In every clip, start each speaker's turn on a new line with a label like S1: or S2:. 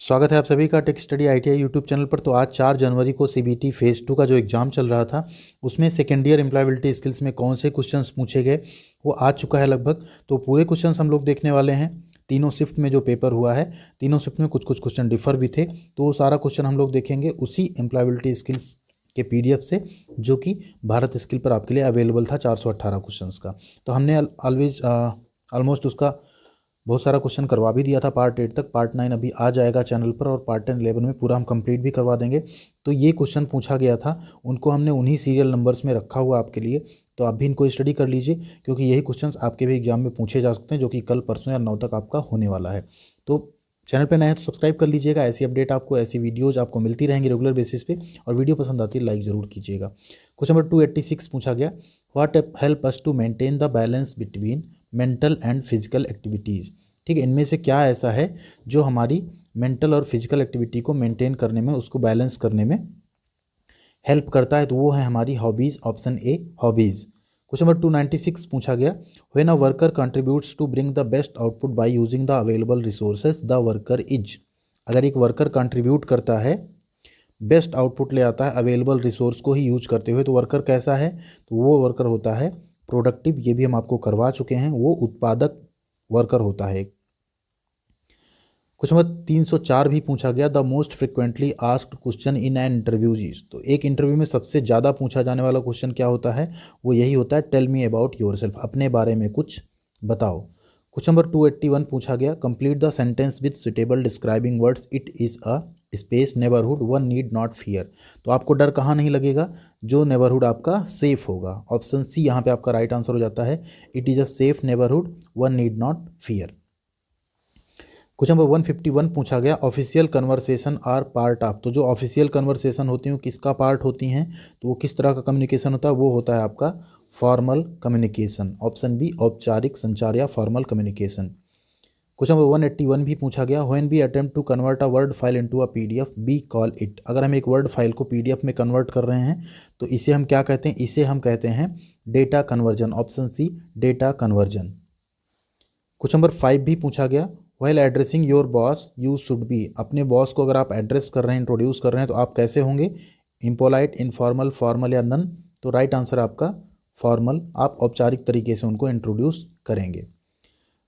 S1: स्वागत है आप सभी का tech study ITI YouTube channel पर। तो आज 4 जनवरी को सीबीटी फेज़ 2 का जो एग्ज़ाम चल रहा था उसमें सेकेंड ईयर एम्प्लॉयबिलिटी स्किल्स में कौन से क्वेश्चंस पूछे गए वो आ चुका है लगभग। तो पूरे क्वेश्चंस हम लोग देखने वाले हैं। तीनों शिफ्ट में जो पेपर हुआ है, तीनों शिफ्ट में कुछ कुछ क्वेश्चन डिफर भी थे, तो वो सारा क्वेश्चन हम लोग देखेंगे उसी एम्प्लॉयबिलिटी स्किल्स के पीडीएफ से जो कि भारत स्किल पर आपके लिए अवेलेबल था 418 क्वेश्चंस का। तो हमने ऑलमोस्ट उसका बहुत सारा क्वेश्चन करवा भी दिया था पार्ट 8 तक। पार्ट 9 अभी आ जाएगा चैनल पर और पार्ट 10 11 में पूरा हम कंप्लीट भी करवा देंगे। तो ये क्वेश्चन पूछा गया था, उनको हमने उन्हीं सीरियल नंबर्स में रखा हुआ आपके लिए। तो आप भी इनको स्टडी कर लीजिए क्योंकि यही क्वेश्चंस आपके भी एग्जाम में पूछे जा सकते हैं, जो कि कल परसों या 9 तक आपका होने वाला है। तो चैनल पर नए हैं तो सब्सक्राइब कर लीजिएगा। ऐसी अपडेट आपको, ऐसी वीडियोज़ आपको मिलती रहेंगी रेगुलर बेसिस पे। और वीडियो पसंद आती है लाइक ज़रूर कीजिएगा। क्वेश्चन नंबर 286 पूछा गया, what help us to maintain the balance between mental and physical activities. ठीक है, इनमें से क्या ऐसा है जो हमारी मेंटल और फिजिकल एक्टिविटी को मेंटेन करने में, उसको बैलेंस करने में हेल्प करता है। तो वो है हमारी hobbies. Option A hobbies. Question number 296 पूछा गया, when a worker contributes to bring the best output by using the available resources the worker is. अगर एक वर्कर कंट्रीब्यूट करता है, बेस्ट आउटपुट ले आता है अवेलेबल रिसोर्स को ही यूज करते हुए, तो वर्कर कैसा है? तो वो वर्कर होता है प्रोडक्टिव। ये भी हम आपको करवा चुके हैं, वो उत्पादक वर्कर होता है। क्वेश्चन नंबर 304 भी पूछा गया, the most frequently asked question in an interview is. तो एक इंटरव्यू में सबसे ज़्यादा पूछा जाने वाला क्वेश्चन क्या होता है? वो यही होता है, tell me about yourself. अपने बारे में कुछ बताओ। क्वेश्चन नंबर 281 पूछा गया, complete the sentence with suitable describing words, it is a space neighbourhood one need not fear. तो आपको डर कहाँ नहीं लगेगा? जो नेबरहुड आपका सेफ होगा। ऑप्शन सी यहाँ पे आपका राइट आंसर हो जाता है, it is a safe neighbourhood one need not fear. Question number 151 पूछा गया, official conversation are part of. तो जो ऑफिशियल कन्वर्सेशन होती हैं किसका पार्ट होती हैं? तो वो किस तरह का कम्युनिकेशन होता है? वो होता है आपका फॉर्मल कम्युनिकेशन। ऑप्शन बी औपचारिक संचार या फॉर्मल कम्युनिकेशन। क्वेश्चन नंबर 181 भी पूछा गया, when we attempt to convert a Word file into a PDF we call it. अगर हम एक वर्ड फाइल को पीडीएफ में कन्वर्ट कर रहे हैं तो इसे हम क्या कहते हैं? इसे हम कहते हैं data conversion. Option C data conversion. Question number 5 भी पूछा गया, while addressing your boss you should be. अपने बॉस को अगर आप एड्रेस कर रहे हैं, इंट्रोड्यूस कर रहे हैं, तो आप कैसे होंगे? इम्पोलाइट, इनफॉर्मल, फॉर्मल या नन। तो राइट आंसर आपका फॉर्मल। आप औपचारिक तरीके से उनको इंट्रोड्यूस करेंगे।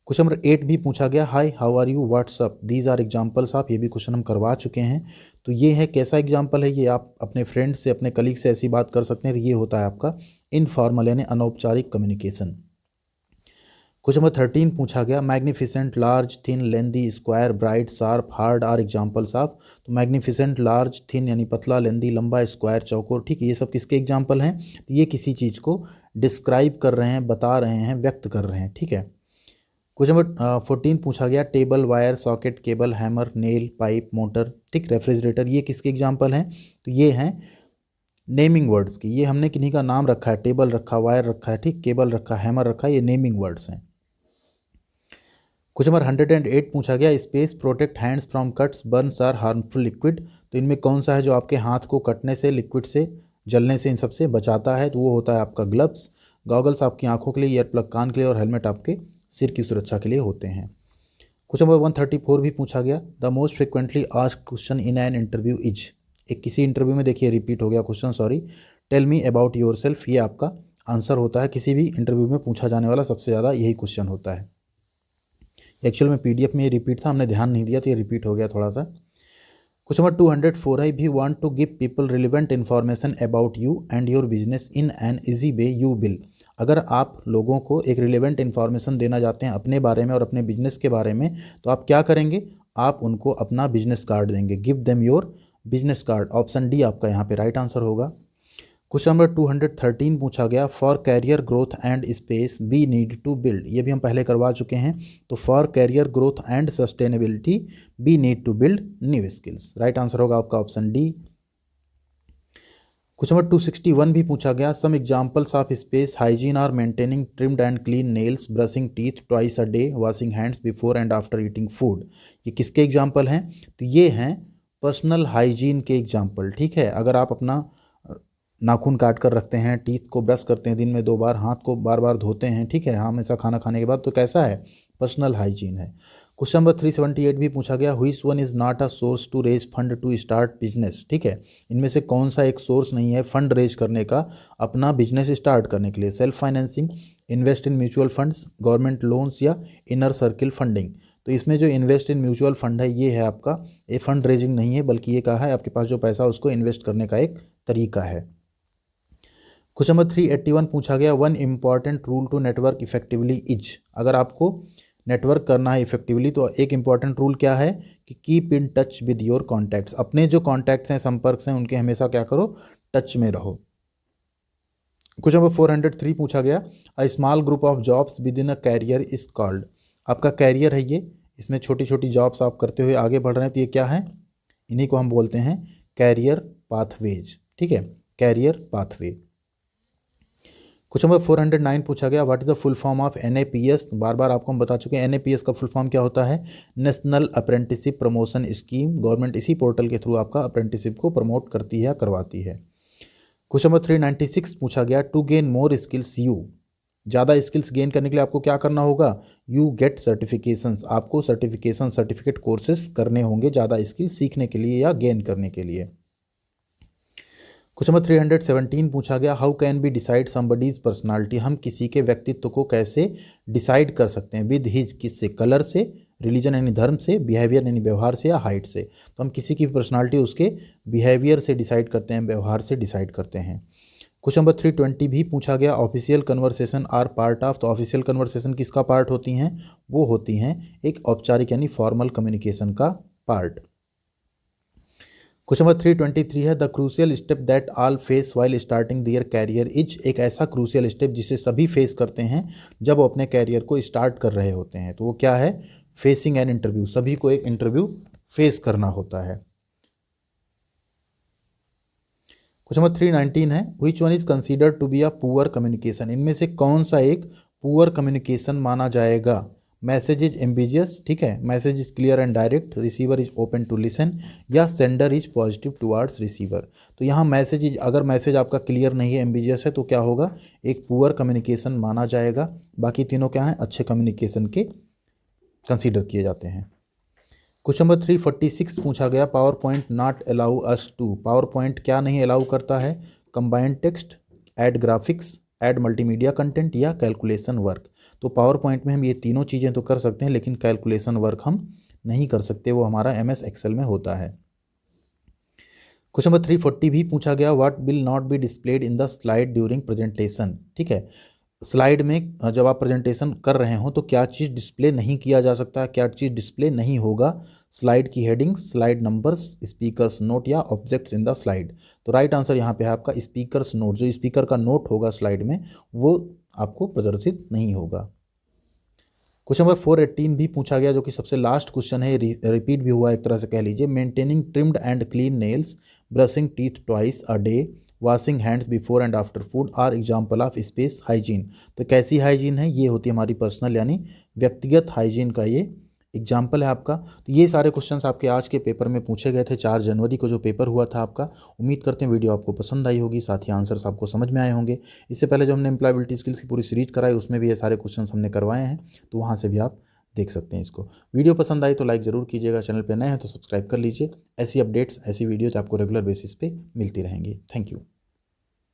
S1: क्वेश्चन नंबर 8 भी पूछा गया, hi how are you what's up these are examples of. ये भी क्वेश्चन हम करवा चुके हैं। तो ये है कैसा एग्जाम्पल है? ये आप अपने फ्रेंड से, अपने कलीग से ऐसी बात कर सकते हैं। तो ये होता है आपका इनफॉर्मल यानी अनौपचारिक कम्युनिकेशन। क्वेश्चन नंबर 13 पूछा गया, magnificent, large, thin, lengthy, square, bright, sharp, hard are examples of. तो मैग्निफिसेंट, लार्ज, थिन यानी पतला, लेंदी लंबा, स्क्वायर चौकोर। ठीक है, ये सब किसके एग्जाम्पल हैं? तो ये किसी चीज़ को डिस्क्राइब कर रहे हैं, बता रहे हैं, व्यक्त कर रहे हैं। ठीक है। क्वेश्चन नंबर 14 पूछा गया, table, wire, socket, cable, hammer, nail, pipe, motor, ठीक, रेफ्रिजरेटर, ये किसके एग्जाम्पल हैं? तो ये हैं नेमिंग वर्ड्स की। ये हमने किन्हीं का नाम रखा है, टेबल रखा, वायर रखा है, ठीक, केबल रखा, हैमर रखा है, ये नेमिंग वर्ड्स हैं। क्वेश्चन नंबर 108 पूछा गया, space, protect hands from cuts, burns or harmful liquid. तो इनमें कौन सा है जो आपके हाथ को कटने से, लिक्विड से, जलने से, इन सबसे बचाता है? तो वो होता है आपका ग्लव्स। गॉगल्स आपकी आंखों के लिए, ईयर प्लग कान के लिए, और हेलमेट आपके सिर की सुरक्षा के लिए होते हैं। क्वेश्चन नंबर 134 भी पूछा गया, the most frequently asked question in an interview is. एक किसी इंटरव्यू में देखिए रिपीट हो गया question, sorry, tell me about yourself. ये आपका आंसर होता है। किसी भी इंटरव्यू में पूछा जाने वाला सबसे ज़्यादा यही क्वेश्चन होता है। एक्चुअल में पीडीएफ में ये रिपीट था, हमने ध्यान नहीं दिया तो ये रिपीट हो गया थोड़ा सा। क्वेश्चन नंबर 204 है, we want to give people relevant information about you and your business in an easy way you will. अगर आप लोगों को एक रिलेवेंट इन्फॉर्मेशन देना चाहते हैं अपने बारे में और अपने बिजनेस के बारे में, तो आप क्या करेंगे? आप उनको अपना बिजनेस कार्ड देंगे। Give them your business card. Option D आपका यहाँ पे राइट आंसर होगा। क्वेश्चन नंबर 213 पूछा गया, for career growth and space we need to build. ये भी हम पहले करवा चुके हैं। तो for career growth and sustainability we need to build new skills. Right answer होगा आपका ऑप्शन डी। क्वेश्चन नंबर 261 भी पूछा गया, some examples of space hygiene are maintaining trimmed and clean nails, brushing teeth twice a day, washing hands before and after eating food. ये किसके example हैं? तो ये हैं पर्सनल हाइजीन के एग्जाम्पल। ठीक है, अगर आप अपना नाखून काट कर रखते हैं, टीथ को ब्रश करते हैं दिन में 2 बार, हाथ को बार बार धोते हैं, ठीक है, हमेशा खाना खाने के बाद, तो कैसा है? पर्सनल हाइजीन है। क्वेश्चन नंबर 378 भी पूछा गया, which one is not a source to raise fund to start business. ठीक है, इनमें से कौन सा एक सोर्स नहीं है फंड रेज करने का अपना बिजनेस स्टार्ट करने के लिए? Self financing, invest in mutual funds, government loans या इनर सर्किल फंडिंग। तो इसमें जो इन्वेस्ट इन म्यूचुअल फंड है ये है आपका, ये फंड रेजिंग नहीं है, बल्कि ये कहा है आपके पास जो पैसा उसको इन्वेस्ट करने का एक तरीका है। क्वेश्चन नंबर 381 पूछा गया, one important rule to network effectively is. अगर आपको नेटवर्क करना है इफेक्टिवली तो एक इंपॉर्टेंट रूल क्या है कि keep in touch with your contacts. अपने जो कॉन्टैक्ट्स हैं, संपर्क हैं, उनके हमेशा क्या करो, टच में रहो। क्वेश्चन नंबर 403 पूछा गया, a small group of jobs within a career is called. आपका कैरियर है ये, इसमें छोटी छोटी जॉब्स आप करते हुए आगे बढ़ रहे हैं तो ये क्या है, इन्हीं को हम बोलते हैं कैरियर पाथवेज। ठीक है, कैरियर पाथवे। क्वेश्चन नंबर 409 पूछा गया, what is the full form of NAPS। बार बार आपको हम बता चुके हैं NAPS का फुल फॉर्म क्या होता है, national apprenticeship promotion scheme. Government इसी पोर्टल के थ्रू आपका अप्रेंटिसशिप को प्रमोट करती है या करवाती है। क्वेश्चन नंबर 396 पूछा गया, to gain more skills you. ज़्यादा स्किल्स गेन करने के लिए आपको क्या करना होगा, यू गेट सर्टिफिकेशंस। आपको सर्टिफिकेट कोर्सेज करने होंगे ज़्यादा स्किल सीखने के लिए या गेन करने के लिए। क्वेश्चन नंबर 317 पूछा गया, how can be decide somebody's personality. हम किसी के व्यक्तित्व को कैसे डिसाइड कर सकते हैं, विद हिज, किससे, कलर से, रिलीजन यानी धर्म से, बिहेवियर यानी व्यवहार से, या हाइट से। तो हम किसी की पर्सनालिटी उसके बिहेवियर से डिसाइड करते हैं, व्यवहार से डिसाइड करते हैं। क्वेश्चन नंबर 320 भी पूछा गया, official conversation are part of. तो ऑफिशियल कन्वर्सेशन किसका पार्ट होती हैं, वो होती हैं एक औपचारिक यानी फॉर्मल कम्युनिकेशन का पार्ट। क्वेश्चन नंबर 323 है, the crucial step that all face while starting their career is. एक ऐसा क्रूशियल स्टेप जिसे सभी फेस करते हैं जब वो अपने कैरियर को स्टार्ट कर रहे होते हैं, तो वो क्या है, फेसिंग एन इंटरव्यू। सभी को एक इंटरव्यू फेस करना होता है। क्वेश्चन नंबर 319 है, which one is considered to be a poor communication. इनमें से कौन सा एक पुअर कम्युनिकेशन माना जाएगा, मैसेज इज एम्बिजियस। ठीक है, message is clear and direct, receiver is open to listen, या sender is positive towards receiver. तो यहाँ मैसेज इज, अगर मैसेज आपका क्लियर नहीं है, एम्बिजियस है, तो क्या होगा, एक पुअर कम्युनिकेशन माना जाएगा। बाकी तीनों क्या हैं, अच्छे कम्युनिकेशन के कंसीडर किए जाते हैं। क्वेश्चन नंबर 346 पूछा गया, PowerPoint not allow us to. PowerPoint क्या नहीं अलाउ करता है, combined text, add graphics, add multimedia content, या कैलकुलेशन वर्क। तो पावर पॉइंट में हम ये तीनों चीज़ें तो कर सकते हैं, लेकिन कैलकुलेशन वर्क हम नहीं कर सकते, वो हमारा MS एक्सेल में होता है। क्वेश्चन नंबर 340 भी पूछा गया, what will not be displayed in the slide during presentation. ठीक है, स्लाइड में जब आप प्रेजेंटेशन कर रहे हो तो क्या चीज़ डिस्प्ले नहीं किया जा सकता है, क्या चीज़ डिस्प्ले नहीं होगा, स्लाइड की headings, slide numbers, speakers note, या ऑब्जेक्ट्स इन द स्लाइड। तो राइट आंसर यहाँ पे है आपका स्पीकर्स नोट। जो स्पीकर का नोट होगा स्लाइड में वो आपको प्रदर्शित नहीं होगा। क्वेश्चन नंबर 418 भी पूछा गया, जो कि सबसे लास्ट क्वेश्चन है, रिपीट भी हुआ एक तरह से कह लीजिए, maintaining trimmed and clean nails, brushing teeth twice a day, washing hands before and after food are example of space hygiene. तो कैसी हाइजीन है, ये होती है हमारी पर्सनल यानी व्यक्तिगत हाइजीन का ये एग्जाम्पल है आपका। तो ये सारे क्वेश्चंस आपके आज के पेपर में पूछे गए थे, 4 जनवरी को जो पेपर हुआ था आपका। उम्मीद करते हैं वीडियो आपको पसंद आई होगी, साथ ही आंसर्स आपको समझ में आए होंगे। इससे पहले जो हमने एम्प्लॉयबिलिटी स्किल्स की पूरी सीरीज कराई उसमें भी ये सारे क्वेश्चंस हमने करवाए हैं, तो वहाँ से भी आप देख सकते हैं इसको। वीडियो पसंद आई तो लाइक ज़रूर कीजिएगा, चैनल पर नए हैं तो सब्सक्राइब कर लीजिए। ऐसी अपडेट्स, ऐसी वीडियोज आपको रेगुलर बेसिस पे मिलती रहेंगी। Thank you.